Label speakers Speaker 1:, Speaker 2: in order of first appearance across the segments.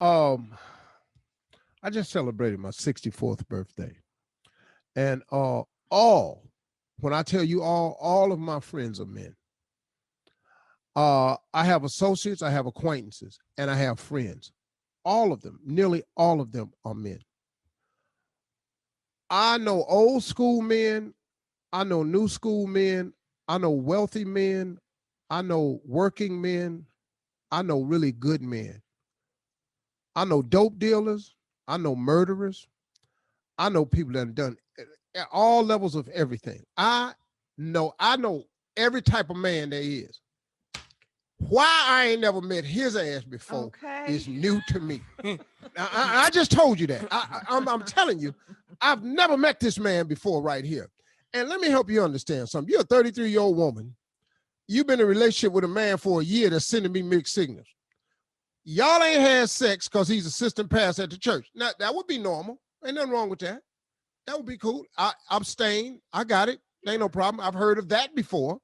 Speaker 1: Um, I just celebrated my 64th birthday. And all, when I tell you all of my friends are men. I have associates, I have acquaintances, and I have friends. All of them, nearly all of them are men. I know old school men, I know new school men, I know wealthy men, I know working men, I know really good men. I know dope dealers, I know murderers, I know people that have done at all levels of everything. I know every type of man there is. Why I ain't never met his ass before is new to me. I just told you that. I'm telling you, I've never met this man before right here. And let me help you understand something. You're a 33-year-old woman. You've been in a relationship with a man for a year that's sending me mixed signals. Y'all ain't had sex because he's assistant pastor at the church. Now, that would be normal. Ain't nothing wrong with that. That would be cool. I abstain. I got it. Ain't no problem. I've heard of that before.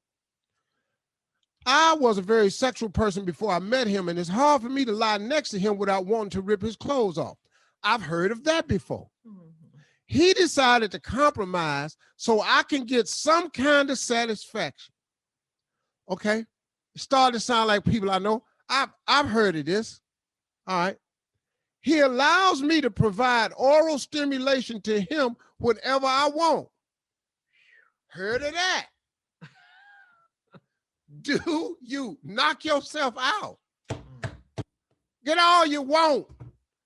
Speaker 1: I was a very sexual person before I met him, and it's hard for me to lie next to him without wanting to rip his clothes off. I've heard of that before. Mm-hmm. He decided to compromise so I can get some kind of satisfaction. Okay? It started to sound like people I know. I've heard of this. All right. He allows me to provide oral stimulation to him whenever I want. Heard of that? Do you knock yourself out? Get all you want.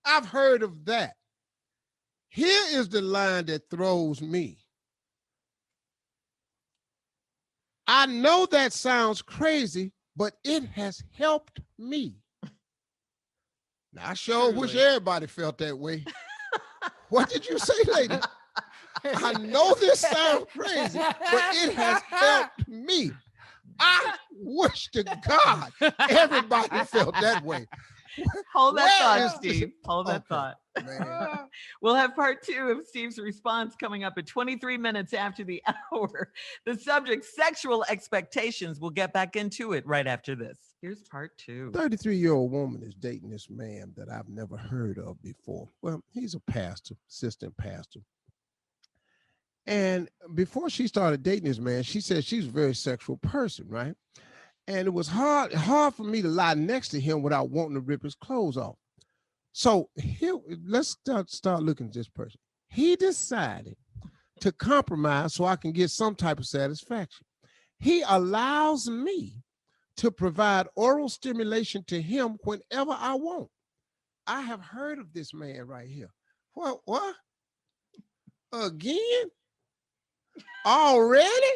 Speaker 1: I've heard of that. Here is the line that throws me. I know that sounds crazy, but it has helped me. Now, I sure wish everybody felt that way. What did you say, lady? I know this sounds crazy, but it has helped me. I wish to God everybody felt that way.
Speaker 2: Hold that thought, Steve. Hold that thought. Man. We'll have part 2 of Steve's response coming up at 23 minutes after the hour. The subject, sexual expectations. We'll get back into it right after this. Here's part 2.
Speaker 1: 33-year-old woman is dating this man that I've never heard of before. Well, he's a pastor, assistant pastor. And before she started dating this man, she said she's a very sexual person, right? And it was hard for me to lie next to him without wanting to rip his clothes off. So here, let's start looking at this person. He decided to compromise so I can get some type of satisfaction. He allows me to provide oral stimulation to him whenever I want. I have heard of this man right here. What? Again? Already?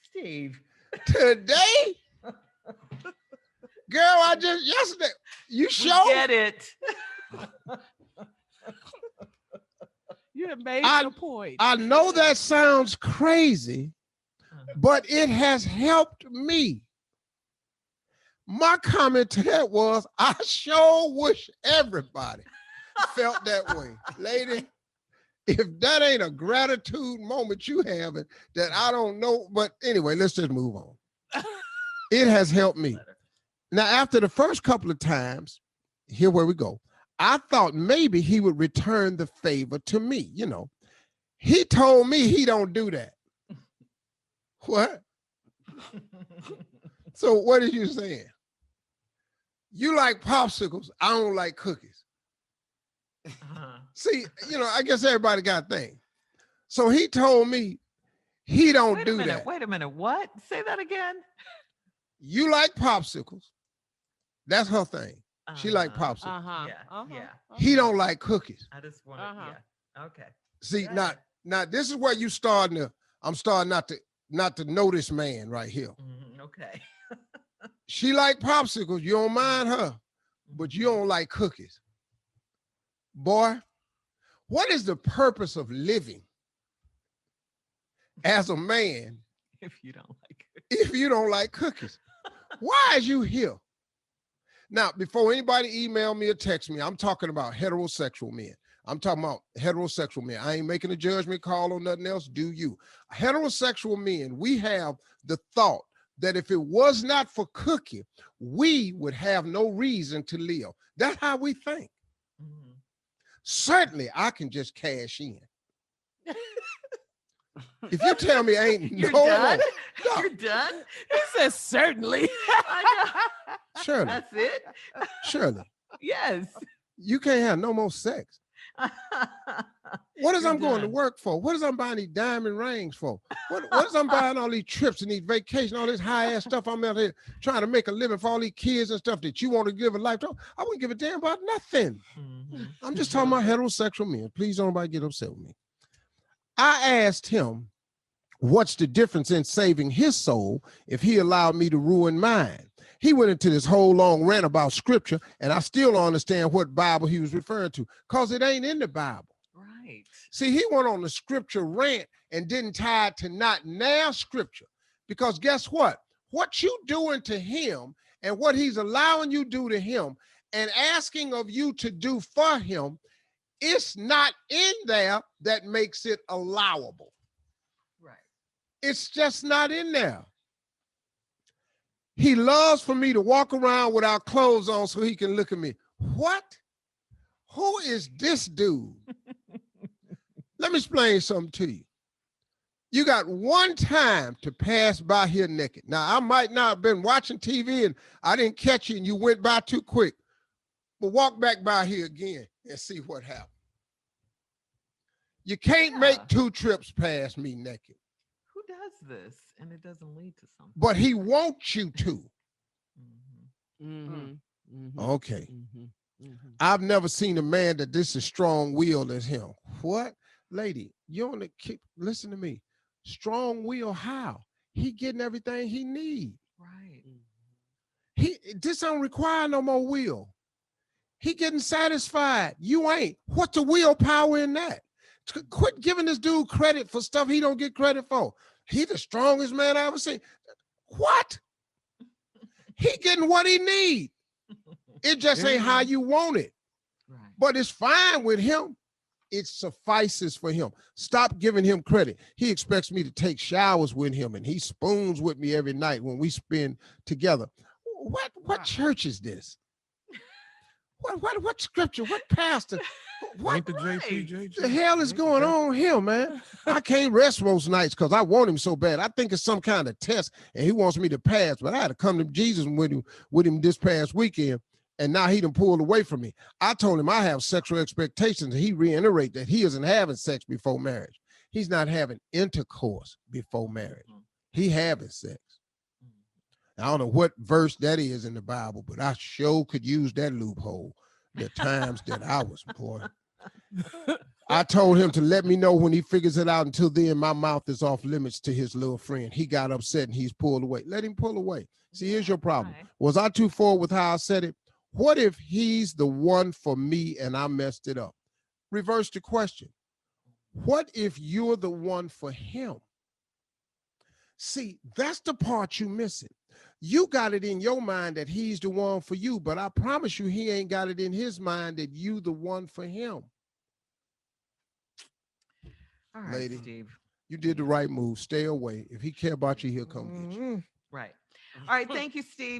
Speaker 2: Steve.
Speaker 1: Today? Girl, yesterday, you showed.
Speaker 2: Get it.
Speaker 3: You have made your point.
Speaker 1: I know that sounds crazy, but it has helped me. My comment to that was, I sure wish everybody felt that way. Lady, if that ain't a gratitude moment you having that I don't know, but anyway, let's just move on. It has helped me. Now, after the first couple of times, here where we go, I thought maybe he would return the favor to me. You know, he told me he don't do that. What? So what are you saying? You like popsicles, I don't like cookies. See, you know, I guess everybody got a thing. So he told me he don't do that.
Speaker 2: Wait a minute. What? Say that again.
Speaker 1: You like popsicles. That's her thing. She like popsicles.
Speaker 2: Yeah.
Speaker 1: He don't like cookies.
Speaker 2: I just want to, yeah. Okay.
Speaker 1: See, now this is where I'm starting not to know this man right here.
Speaker 2: Okay.
Speaker 1: She like popsicles. You don't mind her, but you don't like cookies. Boy, what is the purpose of living as a man
Speaker 2: if you
Speaker 1: don't like cookies? Why is you here? Now, before anybody email me or text me, I'm talking about heterosexual men. I'm talking about heterosexual men. I ain't making a judgment call on nothing else. Do you? Heterosexual men, we have the thought that if it was not for cooking, we would have no reason to live. That's how we think. certainly I can just cash in. If you tell me ain't
Speaker 2: You're
Speaker 1: no
Speaker 2: done?
Speaker 1: no,
Speaker 2: You're done?
Speaker 3: He says certainly.
Speaker 2: I know.
Speaker 1: Shirley,
Speaker 2: That's it?
Speaker 1: Shirley,
Speaker 2: Yes.
Speaker 1: you can't have no more sex. What is
Speaker 2: You're
Speaker 1: I'm going to
Speaker 2: done.
Speaker 1: work for? What is I'm buying these diamond rings for? What is I'm buying all these trips and these vacations, all this high ass stuff? I'm out here trying to make a living for all these kids and stuff that you want to give a life to. I wouldn't give a damn about nothing.
Speaker 2: Mhm.
Speaker 1: I'm just talking about heterosexual men. Please don't nobody get upset with me. I asked him, what's the difference in saving his soul if he allowed me to ruin mine? He went into this whole long rant about scripture, and I still don't understand what Bible he was referring to, because it ain't in the Bible.
Speaker 2: Right.
Speaker 1: See, he went on the scripture rant and didn't tie it to not now scripture. Because guess what? What you doing to him and what he's allowing you do to him and asking of you to do for him, it's not in there that makes it allowable.
Speaker 2: Right.
Speaker 1: It's just not in there. He loves for me to walk around without clothes on so he can look at me. What? Who is this dude? Let me explain something to you. You got one time to pass by here naked. Now, I might not have been watching TV and I didn't catch you and you went by too quick, but walk back by here again and see what happened. You can't make 2 trips past me naked.
Speaker 2: Who does this and it doesn't lead to something?
Speaker 1: But he wants you to. Okay. I've never seen a man that this is strong-willed as him. What? Lady, you only keep, listen to me. Strong will how? He getting everything he need.
Speaker 2: Right.
Speaker 1: This don't require no more will. He getting satisfied. You ain't. What's the willpower in that? Quit giving this dude credit for stuff he don't get credit for. He the strongest man I ever seen. What? He getting what he need. It just ain't how you want it.
Speaker 2: Right.
Speaker 1: But it's fine with him. It suffices for him. Stop giving him credit. He expects me to take showers with him and he spoons with me every night when we spend together. What church is this? What scripture? What pastor? What
Speaker 3: Ain't the JPJ?
Speaker 1: the hell is going on here, man? I can't rest most nights because I want him so bad. I think it's some kind of test and he wants me to pass, but I had to come to Jesus with him this past weekend. And now he done pulled away from me. I told him I have sexual expectations. And he reiterated that he isn't having sex before marriage. He's not having intercourse before marriage. He having sex. I don't know what verse that is in the Bible, but I sure could use that loophole the times that I was employed. I told him to let me know when he figures it out. Until then, my mouth is off limits to his little friend. He got upset and he's pulled away. Let him pull away. See, here's your problem.
Speaker 2: Right.
Speaker 1: Was I too forward with how I said it? What if he's the one for me and I messed it up? Reverse the question. What if you're the one for him? See, that's the part you missing. You got it in your mind that he's the one for you, but I promise you he ain't got it in his mind that you the one for him.
Speaker 2: All right,
Speaker 1: Lady,
Speaker 2: Steve.
Speaker 1: you did the right move. Stay away. If he care about you, he'll come get you.
Speaker 2: Right. All right. Thank you, Steve.